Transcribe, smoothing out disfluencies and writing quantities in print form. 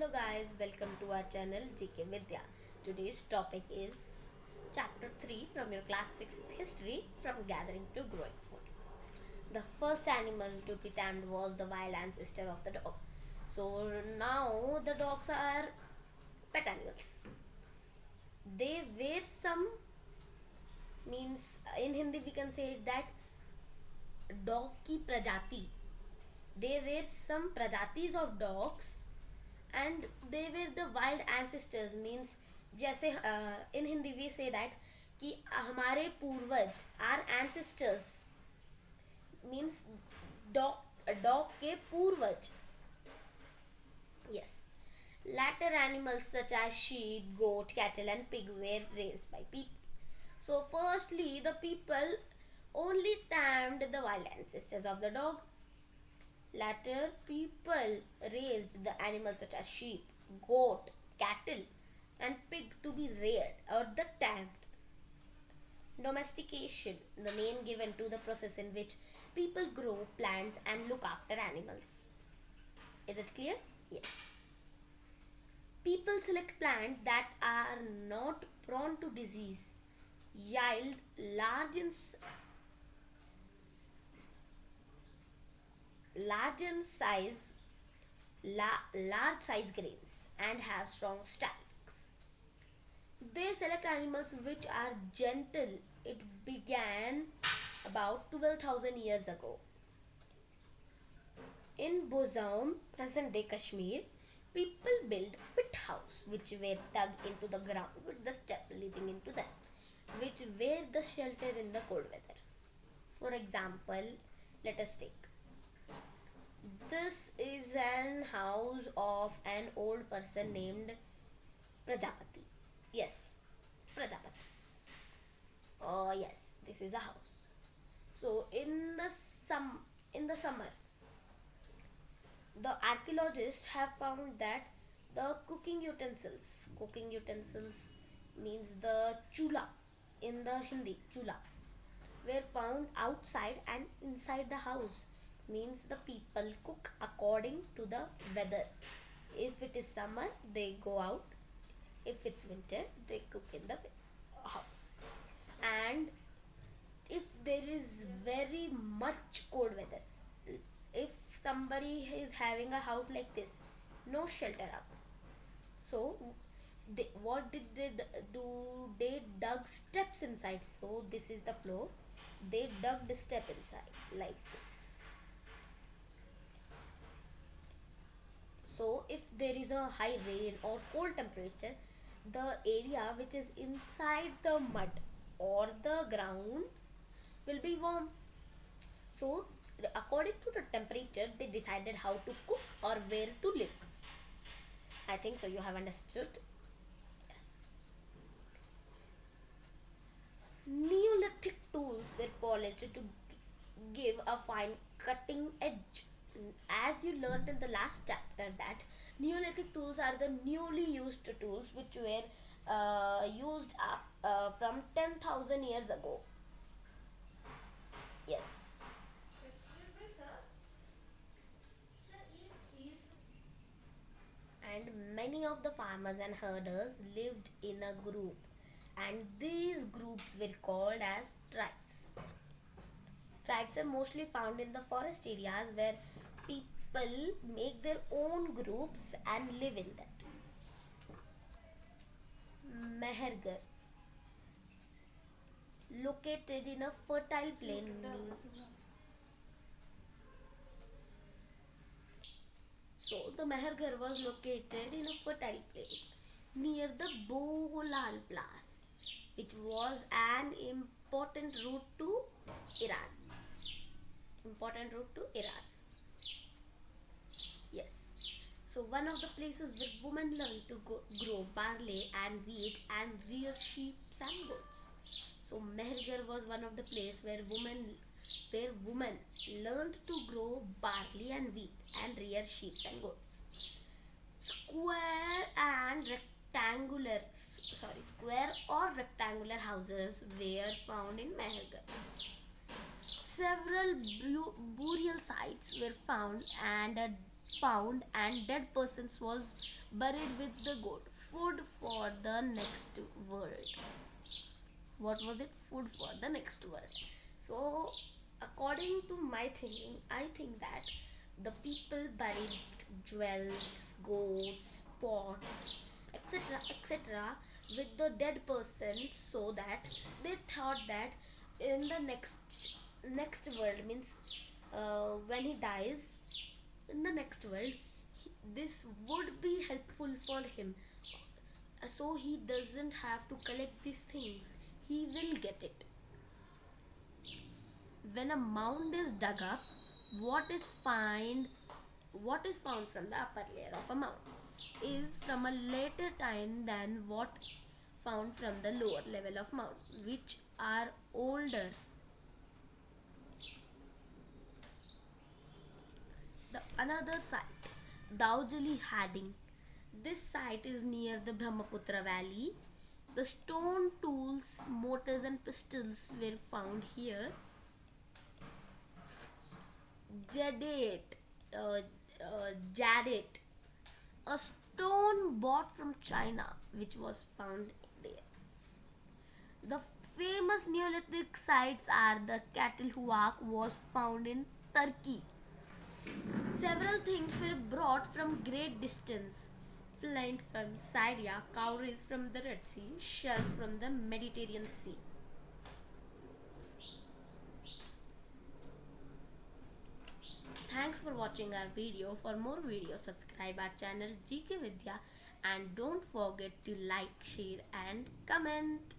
Hello guys, welcome to our channel GK Vidya. Today's topic is chapter 3 from your class 6th history, from gathering to growing food. The first animal to be tamed was the wild ancestor of the dog. So now the dogs are pet animals. They were some means in Hindi we can say that dog ki prajati. They were some prajatis of dogs and they were the wild ancestors means जैसे in Hindi we say that कि हमारे पूर्वज are ancestors means dog के पूर्वज. Yes, latter animals such as sheep, goat, cattle and pig were raised by people. So firstly the people only tamed the wild ancestors of the dog. Later, people raised the animals such as sheep, goat, cattle, and pig to be reared or the tamed. Domestication, the name given to the process in which people grow plants and look after animals. Is it clear? Yes. People select plants that are not prone to disease, yield large in size large size grains and have strong stomachs. They select animals which are gentle. It began about 12,000 years ago. In Bozaum, present day Kashmir, people built pit house which were dug into the ground with the step leading into them, which were the shelter in the cold weather. For example, let us take this is an house of an old person named Prajapati. Yes, Prajapati. Oh yes, this is a house. So in the summer, the archaeologists have found that the cooking utensils means the chula in the Hindi chula were found outside and inside the house means the people cook according to the weather. If it is summer they go out, if it's winter they cook in the house. And if there is very much cold weather, if somebody is having a house like this, no shelter up, so what did they do? They dug steps inside. So this is the floor. They dug the step inside like this. So if there is a high rain or cold temperature, the area which is inside the mud or the ground will be warm. So according to the temperature, they decided how to cook or where to live. I think so. You have understood. Yes. Neolithic tools were polished to give a fine cutting edge. As you learned in the last chapter, that Neolithic tools are the newly used tools which were used from 10,000 years ago. Yes. And many of the farmers and herders lived in a group, and these groups were called as tribes. Tribes are mostly found in the forest areas where people make their own groups and live in that. Mehergar, located in a fertile plain. So the Mehergar was located in a fertile plain near the Bohol Pass, which was an important route to Iran. Important route to Iran. Yes. So one of the places where women learn to grow barley and wheat and rear sheep and goats. So Mehergar was one of the place where women learned to grow barley and wheat and rear sheep and goats. Square and rectangular, square or rectangular houses were found in Mehergar. Several burial sites were found and found and dead persons was buried with the goat. Food for the next world. What was it? Food for the next world. So according to my thinking, I think that the people buried jewels, goats, pots, etc., etc., with the dead person, so that they thought that in the next world, means when he dies in the next world, this would be helpful for him, so he doesn't have to collect these things, he will get it. When a mound is dug up, what is find what is found from the upper layer of a mound is from a later time than what found from the lower level of mound, which are older. The another site, Daujali Hading. This site is near the Brahmaputra Valley. The stone tools, mortars, and pistols were found here. Jadate, Jadate, a stone bought from China, which was found there. The famous Neolithic sites are the Catalhuac was found in Turkey. Several things were brought from great distance. Flint from Syria, cowries from the Red Sea, shells from the Mediterranean Sea. Thanks for watching our video. For more videos, subscribe our channel GK Vidya and don't forget to like, share and comment.